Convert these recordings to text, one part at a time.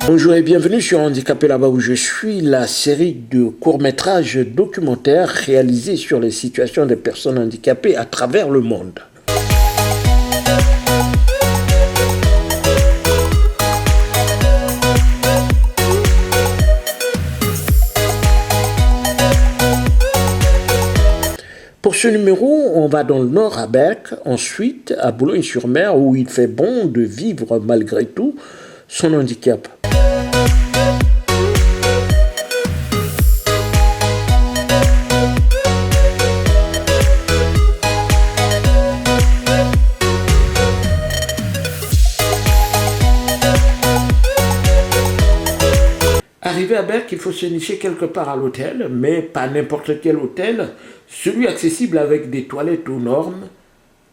Bonjour et bienvenue sur Handicapé là-bas où je suis, la série de courts-métrages documentaires réalisés sur les situations des personnes handicapées à travers le monde. Pour ce numéro, on va dans le nord à Berck, ensuite à Boulogne-sur-Mer où il fait bon de vivre malgré tout son handicap. Arrivé à Berck, il faut se nicher quelque part à l'hôtel, mais pas n'importe quel hôtel, celui accessible avec des toilettes aux normes,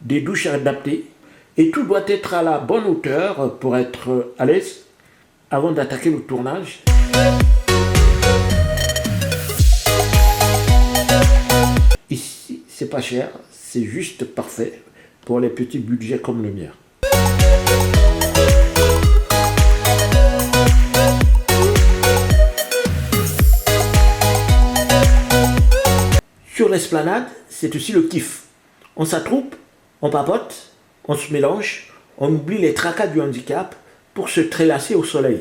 des douches adaptées, et tout doit être à la bonne hauteur pour être à l'aise avant d'attaquer le tournage. Ici, c'est pas cher, c'est juste parfait pour les petits budgets comme le mien. Sur l'esplanade, c'est aussi le kiff. On s'attroupe, on papote, on se mélange, on oublie les tracas du handicap pour se prélasser au soleil.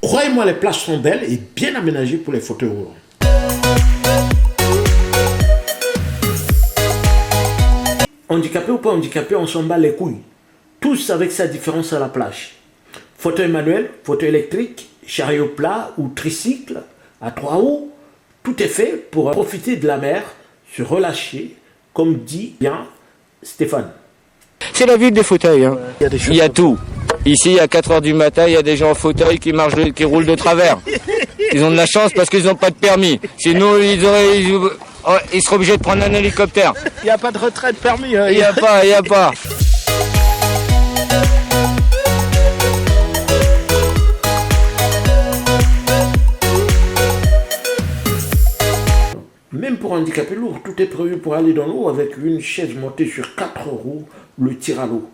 Croyez-moi, les places sont belles et bien aménagées pour les fauteuils roulants. Handicapé ou pas handicapé, on s'en bat les couilles. Tous avec sa différence à la plage. Fauteuil manuel, fauteuil électrique, chariot plat ou tricycle à 3 roues, tout est fait pour profiter de la mer, se relâcher, comme dit bien Stéphane. C'est la ville des fauteuils, hein. Il y a tout. Ici, à 4 h du matin, il y a des gens en fauteuil qui roulent de travers. Ils ont de la chance parce qu'ils n'ont pas de permis. Sinon, ils seraient obligés de prendre un hélicoptère. Il n'y a pas de retrait de permis. Il n'y a pas. Même pour handicapé lourd, tout est prévu pour aller dans l'eau avec une chaise montée sur 4 roues, le tir à l'eau.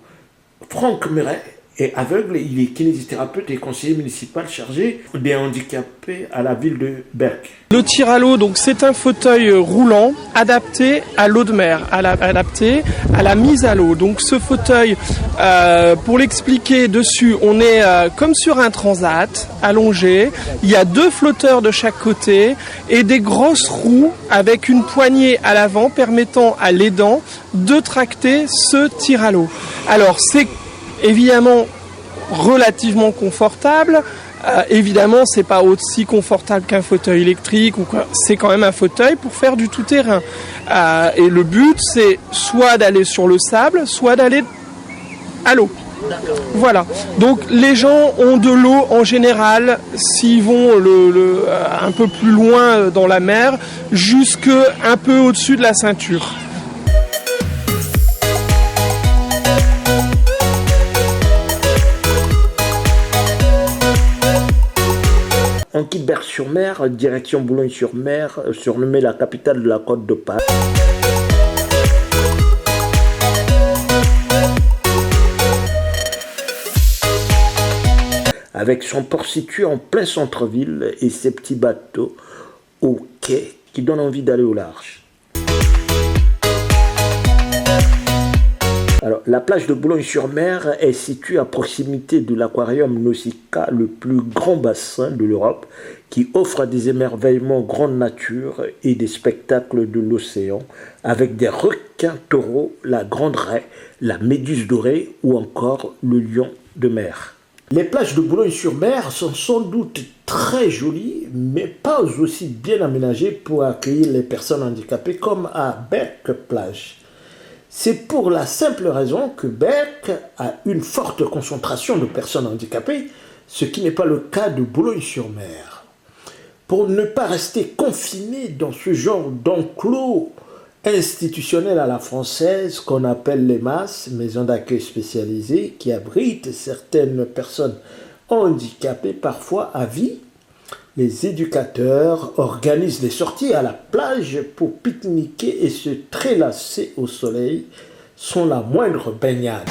Franck Meret est aveugle, il est kinésithérapeute et conseiller municipal chargé des handicapés à la ville de Berck. Le tir à l'eau, donc c'est un fauteuil roulant adapté à l'eau de mer, adapté à la mise à l'eau. Donc ce fauteuil, pour l'expliquer dessus, on est comme sur un transat allongé. Il y a 2 flotteurs de chaque côté et des grosses roues avec une poignée à l'avant permettant à l'aidant de tracter ce tir à l'eau. Alors c'est évidemment relativement confortable. Évidemment, c'est pas aussi confortable qu'un fauteuil électrique ou quoi. C'est quand même un fauteuil pour faire du tout-terrain. Et le but, c'est soit d'aller sur le sable, soit d'aller à l'eau. Voilà. Donc les gens ont de l'eau en général s'ils vont un peu plus loin dans la mer, jusque un peu au-dessus de la ceinture. On quitte Berck-sur-Mer, direction Boulogne-sur-Mer, surnommée la capitale de la Côte d'Opale. Avec son port situé en plein centre-ville et ses petits bateaux au quai qui donnent envie d'aller au large. Alors, la plage de Boulogne-sur-Mer est située à proximité de l'aquarium Nausicaa, le plus grand bassin de l'Europe, qui offre des émerveillements grande nature et des spectacles de l'océan, avec des requins taureaux, la grande raie, la méduse dorée ou encore le lion de mer. Les plages de Boulogne-sur-Mer sont sans doute très jolies, mais pas aussi bien aménagées pour accueillir les personnes handicapées comme à Berck-Plage. C'est pour la simple raison que Berck a une forte concentration de personnes handicapées, ce qui n'est pas le cas de Boulogne-sur-Mer. pour ne pas rester confiné dans ce genre d'enclos institutionnel à la française qu'on appelle les MAS, maisons d'accueil spécialisées, qui abritent certaines personnes handicapées, parfois à vie. Les éducateurs organisent des sorties à la plage pour pique-niquer et se trélasser au soleil sans la moindre baignade.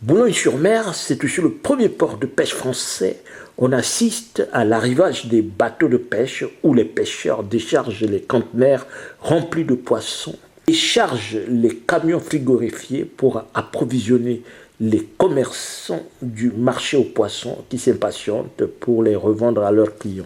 Boulogne-sur-Mer, c'est aussi le premier port de pêche français. On assiste à l'arrivage des bateaux de pêche où les pêcheurs déchargent les conteneurs remplis de poissons et chargent les camions frigorifiés pour approvisionner les commerçants du marché aux poissons qui s'impatientent pour les revendre à leurs clients.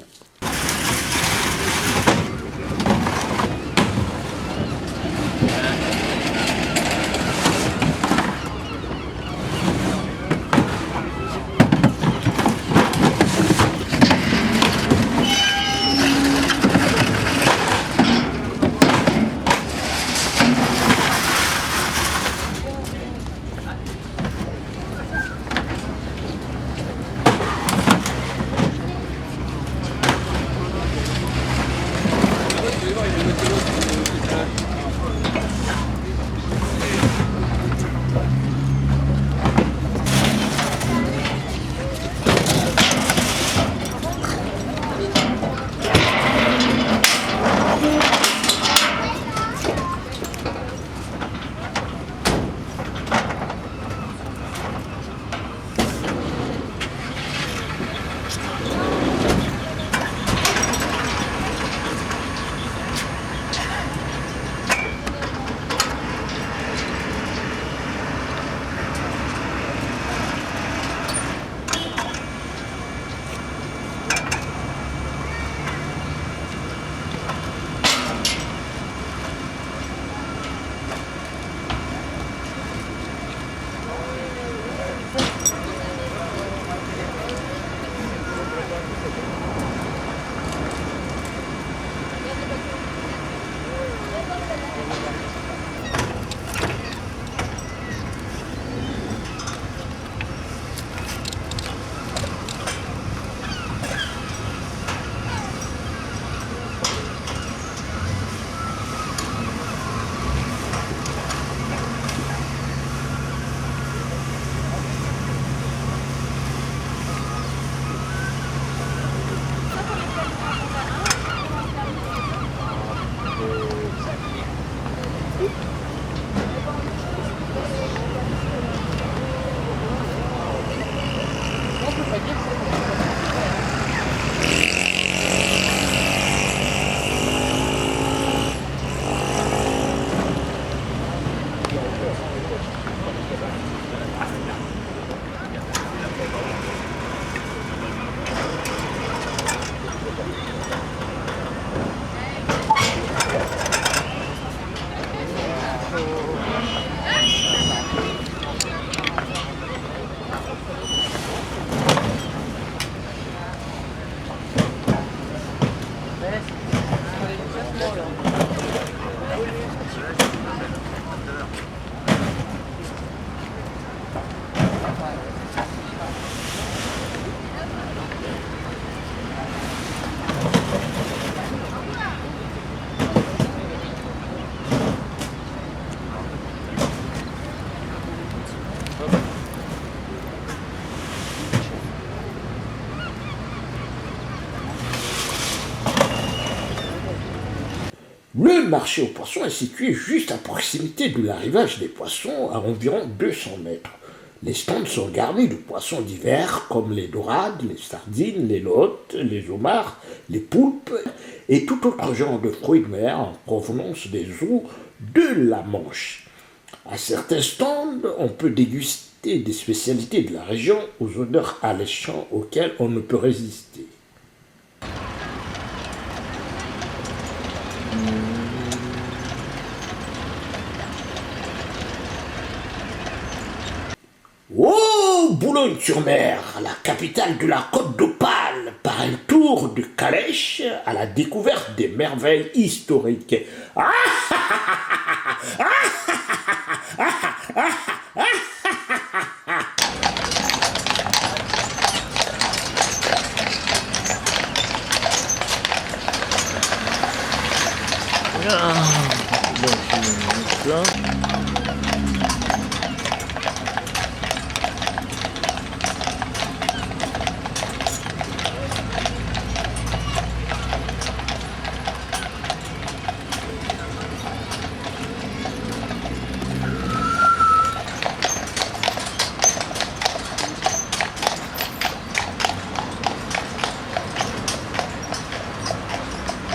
Le marché aux poissons est situé juste à proximité de l'arrivage des poissons, à environ 200 mètres. Les stands sont garnis de poissons divers comme les dorades, les sardines, les lottes, les homards, les poulpes et tout autre genre de fruits de mer en provenance des eaux de la Manche. À certains stands, on peut déguster des spécialités de la région aux odeurs alléchantes auxquelles on ne peut résister. Oh, Boulogne-sur-Mer, la capitale de la Côte d'Opale, par un tour de calèche à la découverte des merveilles historiques.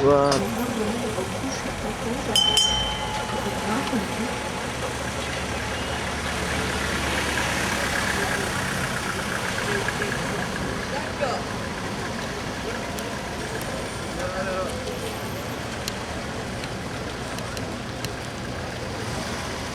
Voilà.